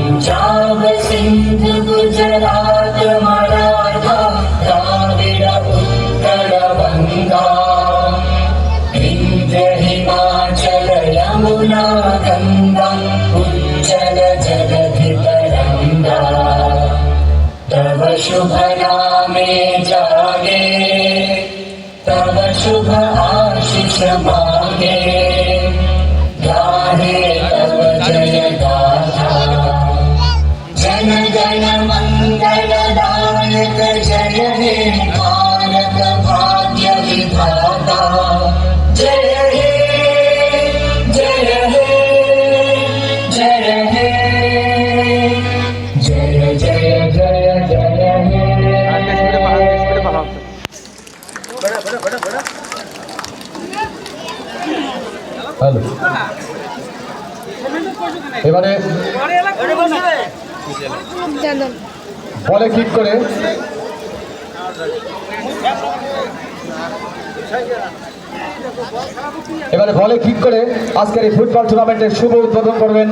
पंजाब सिंध गुजरात मराठा द्राविड उत्कल बंगा विंध्य हिमाचल यमुना गंगा उज्जल जगति तरंगा तव शुभ नामे जागे तव शुभ आशीष मांगे गाहे तव जय गाथा जन गण मंगल दायक जय हे भारत भाग्य विधाता जय हे जय हे जय हे जय जय जय जय हे হ্যালো এবারে বলে কিক করে আজকের এই ফুটবল টুর্নামেন্টের শুভ উদ্বোধন করবেন